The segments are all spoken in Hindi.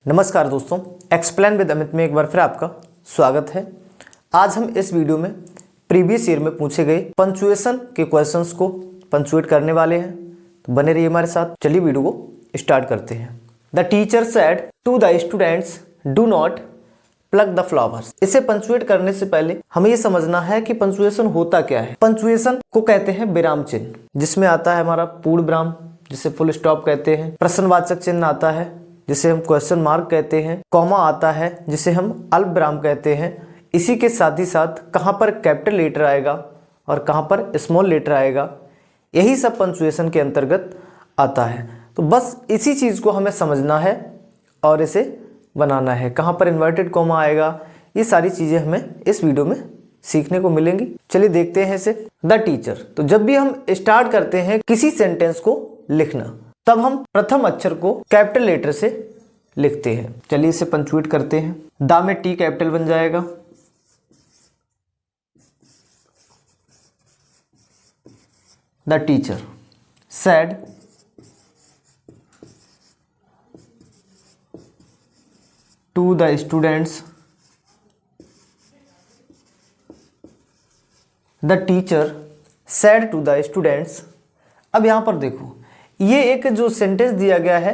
नमस्कार दोस्तों, एक्सप्लेन विद अमित में एक बार फिर आपका स्वागत है। आज हम इस वीडियो में प्रीवियस ईयर में पूछे गए पंक्चुएशन के क्वेश्चंस को पंक्चुएट करने वाले हैं, तो बने रहिए हमारे साथ। चलिए वीडियो को स्टार्ट करते हैं। The teacher said to the students do not pluck the flowers. इसे पंक्चुएट करने से पहले हमें ये समझना है कि पंक्चुएशन होता क्या है। पंक्चुएशन को कहते हैं विराम चिन्ह, जिसमें आता है हमारा पूर्ण विराम जिसे फुल स्टॉप कहते हैं, प्रश्नवाचक चिन्ह आता है जिसे हम क्वेश्चन मार्क कहते हैं, कॉमा आता है जिसे हम अल्प विराम कहते हैं। इसी के साथ ही साथ कहाँ पर कैपिटल लेटर आएगा और कहाँ पर स्मॉल लेटर आएगा, यही सब पंक्चुएशन के अंतर्गत आता है। तो बस इसी चीज़ को हमें समझना है और इसे बनाना है। कहाँ पर इन्वर्टेड कॉमा आएगा, ये सारी चीज़ें हमें इस वीडियो में सीखने को मिलेंगी। चलिए देखते हैं इसे। द टीचर, तो जब भी हम स्टार्ट करते हैं किसी सेंटेंस को लिखना, तब हम प्रथम अक्षर को कैपिटल लेटर से लिखते हैं। चलिए इसे पंक्चुएट करते हैं। द में टी कैपिटल बन जाएगा, the teacher said to the students, the teacher said to the students. अब यहां पर देखो, ये एक जो सेंटेंस दिया गया है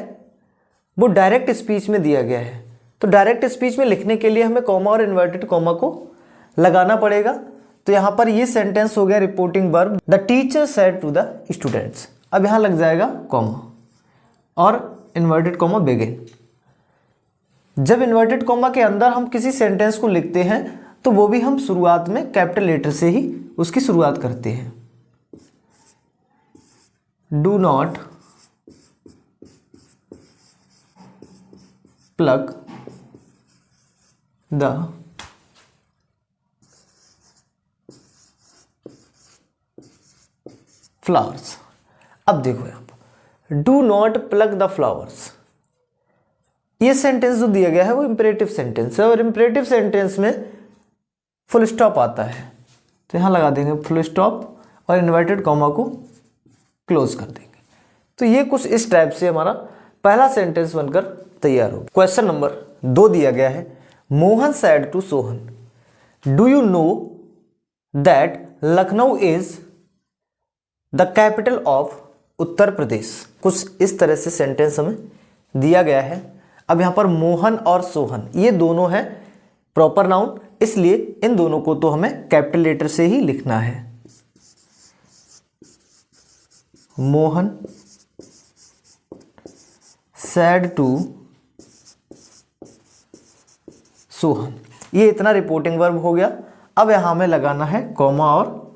वो डायरेक्ट स्पीच में दिया गया है। तो डायरेक्ट स्पीच में लिखने के लिए हमें कॉमा और इन्वर्टेड कॉमा को लगाना पड़ेगा। तो यहाँ पर ये सेंटेंस हो गया reporting verb, the teacher said to the students. अब यहाँ लग जाएगा कॉमा और इन्वर्टेड कॉमा बिगिन। जब इन्वर्टेड कॉमा के अंदर हम किसी सेंटेंस को लिखते हैं तो वो भी हम शुरुआत में कैपिटल लेटर से ही उसकी शुरुआत करते हैं। Do not plug the flowers. अब देखो यहां पर do not plug the flowers, ये सेंटेंस जो दिया गया है वो इंपेरेटिव सेंटेंस है और इंपेरेटिव सेंटेंस में फुल स्टॉप आता है। तो यहां लगा देंगे फुल स्टॉप और इन्वर्टेड कॉमा को क्लोज कर देंगे। तो ये कुछ इस टाइप से हमारा पहला सेंटेंस बनकर तैयार हो। क्वेश्चन नंबर 2 दिया गया है, Mohan said to Sohan, do you know that Lucknow is the capital of Uttar Pradesh. कुछ इस तरह से सेंटेंस हमें दिया गया है। अब यहां पर मोहन और सोहन ये दोनों हैं प्रॉपर नाउन, इसलिए इन दोनों को तो हमें कैपिटल लेटर से ही लिखना है। मोहन सेड टू सोहन, ये इतना रिपोर्टिंग वर्ब हो गया। अब यहां हमें लगाना है कॉमा और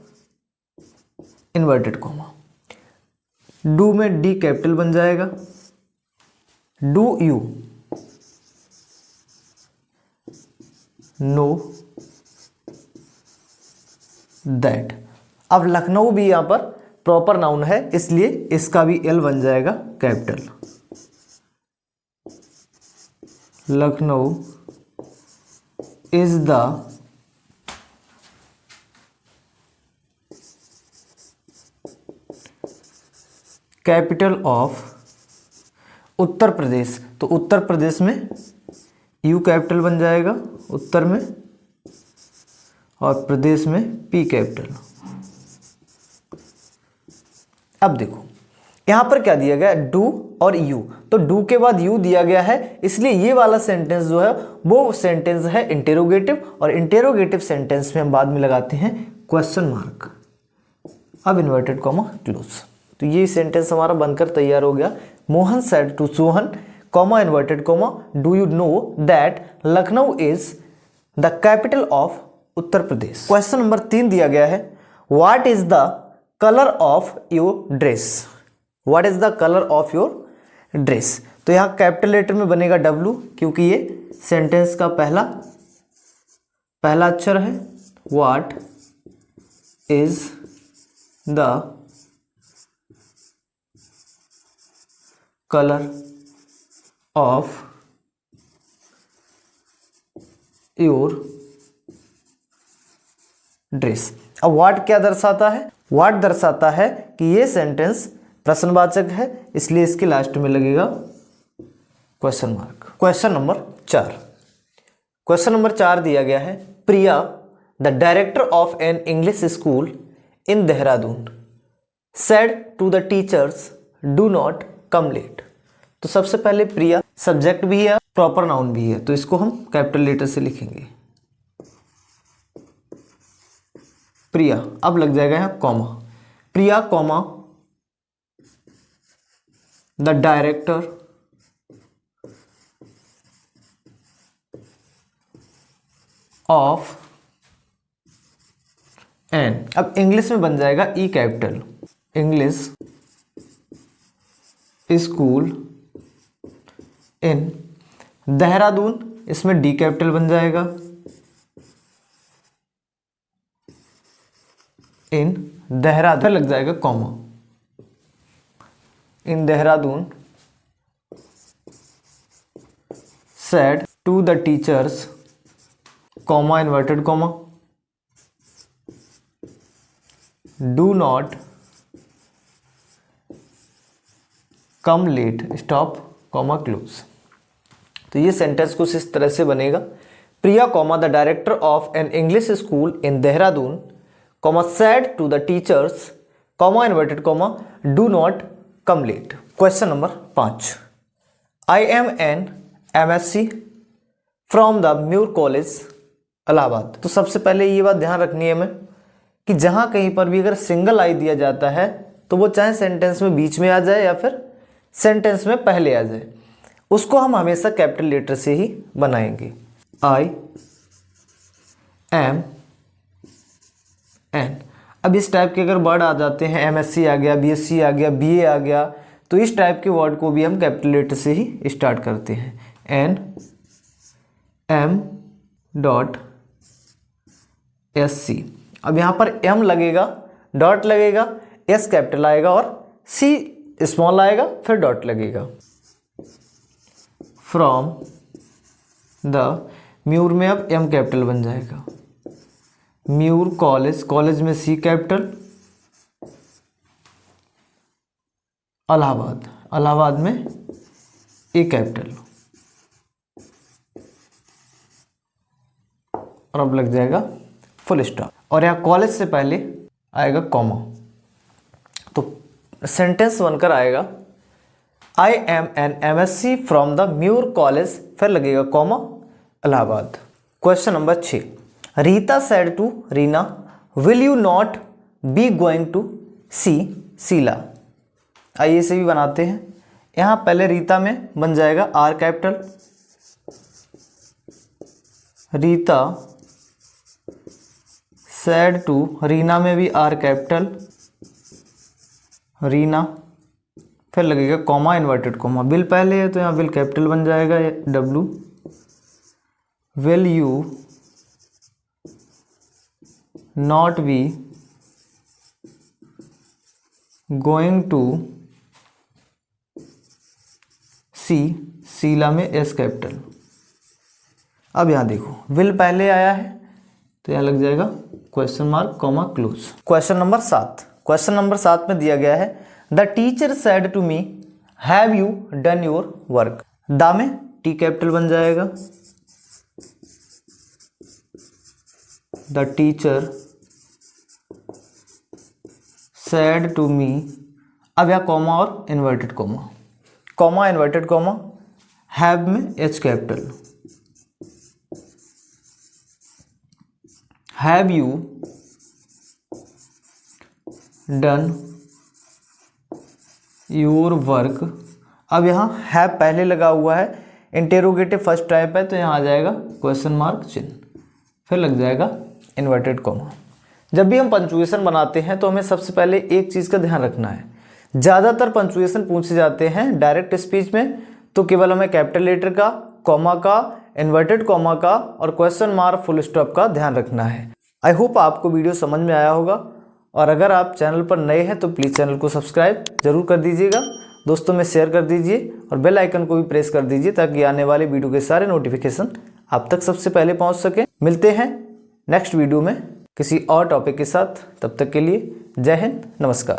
इन्वर्टेड कॉमा। डू में डी कैपिटल बन जाएगा, डू यू नो दैट। अब लखनऊ भी यहां पर प्रॉपर नाउन है, इसलिए इसका भी एल बन जाएगा capital. Lucknow is the capital of Uttar Pradesh. तो उत्तर प्रदेश में यू कैपिटल बन जाएगा उत्तर में, और प्रदेश में पी कैपिटल। अब देखो यहां पर क्या दिया गया, डू और यू। तो डू के बाद यू दिया गया है, इसलिए ये वाला सेंटेंस जो है वो सेंटेंस है इंटेरोगेटिव, और इंटेरोगेटिव सेंटेंस में हम बाद में लगाते हैं क्वेश्चन मार्क। अब इन्वर्टेड कॉमा क्लोज। तो ये सेंटेंस हमारा बनकर तैयार हो गया। Mohan said to Sohan, comma inverted comma, do you know that Lucknow is the capital of Uttar Pradesh. Question number 3 दिया गया है, what is the colour of your dress. What is the colour of your dress. तो यहां कैपिटल लेटर में बनेगा W, क्योंकि ये सेंटेंस का पहला अक्षर है। What is the colour of your dress. अब व्हाट क्या दर्शाता है, व्हाट दर्शाता है कि ये सेंटेंस प्रश्नवाचक है, इसलिए इसके लास्ट में लगेगा question mark. Question number 4। Question number 4 दिया गया है, Priya the director of an English school in Dehradun said to the teachers do not come late. तो सबसे पहले प्रिया सब्जेक्ट भी है, प्रॉपर नाउन भी है, तो इसको हम कैपिटल लेटर से लिखेंगे प्रिया। अब लग जाएगा यहाँ comma, Priya comma the director of an, अब इंग्लिश में बन जाएगा E capital, English school in Dehradun, इसमें डी कैपिटल बन जाएगा, इन देहरादून लग जाएगा comma, in Dehradun said to the teachers comma inverted comma do not come late stop comma close. तो ये सेंटेंस कुछ इस तरह से बनेगा, Priya comma the director of an English school in Dehradun comma said to the teachers comma inverted comma do not come late. Question number 5, I am an MSc from the Muir College Allahabad. तो सबसे पहले ये बात ध्यान रखनी है हमें कि जहां कहीं पर भी अगर सिंगल आई दिया जाता है तो वो चाहे सेंटेंस में बीच में आ जाए या फिर सेंटेंस में पहले आ जाए, उसको हम हमेशा कैपिटल लेटर से ही बनाएंगे। I am an. अब इस टाइप के अगर वर्ड आ जाते हैं, MSc आ गया, BSc आ गया, BA आ गया, तो इस टाइप के वर्ड को भी हम कैपिटल लेटर से ही स्टार्ट करते हैं। NM.SC। अब यहाँ पर M लगेगा, डॉट लगेगा, S कैपिटल आएगा और C स्मॉल आएगा, फिर डॉट लगेगा। फ्रॉम द म्यूर में अब M कैपिटल बन जाएगा, म्यूर कॉलेज, कॉलेज में C कैपिटल, इलाहाबाद, इलाहाबाद में A कैपिटल, और अब लग जाएगा फुल स्टॉप, और यहाँ कॉलेज से पहले आएगा कॉमा। तो सेंटेंस बनकर आएगा I am an MSc from the Muir college, फिर लगेगा comma, Allahabad. Question number 6, Rita said to Reena will you not be going to see Sheela. आइए इसे भी बनाते हैं। यहाँ पहले रीता में बन जाएगा R capital, Rita said to, Reena में भी R कैपिटल, रीना, फिर लगेगा कॉमा इन्वर्टेड कॉमा, विल पहले है तो यहाँ विल कैपिटल बन जाएगा, W, will you not be going to see Sheela में S कैपिटल। अब यहाँ देखो विल पहले आया है तो यहाँ लग जाएगा question mark comma close. Question number 7, question number 7 में दिया गया है the teacher said to me have you done your work. The में T कैपिटल बन जाएगा, the teacher said to me, अब यहाँ कॉमा और inverted comma, comma inverted comma, have में H capital, have you done your work. अब यहाँ हैव पहले लगा हुआ है, इंटेरोगेटिव फर्स्ट टाइप है तो यहाँ आ जाएगा क्वेश्चन मार्क चिन्ह, फिर लग जाएगा इन्वर्टेड कॉमा। जब भी हम पंचुएशन बनाते हैं तो हमें सबसे पहले एक चीज़ का ध्यान रखना है, ज़्यादातर पंचुएशन पूछे जाते हैं डायरेक्ट स्पीच में तो केवल हमें कैपिटल लेटर का, कॉमा का, इन्वर्टेड कॉमा का और क्वेश्चन मार्क फुल स्टॉप का ध्यान रखना है। आई होप आपको वीडियो समझ में आया होगा, और अगर आप चैनल पर नए हैं तो प्लीज़ चैनल को सब्सक्राइब जरूर कर दीजिएगा, दोस्तों में शेयर कर दीजिए और बेल आइकन को भी प्रेस कर दीजिए ताकि आने वाले वीडियो के सारे नोटिफिकेशन आप तक सबसे पहले पहुंच सके। मिलते हैं नेक्स्ट वीडियो में किसी और टॉपिक के साथ, तब तक के लिए जय हिंद, नमस्कार।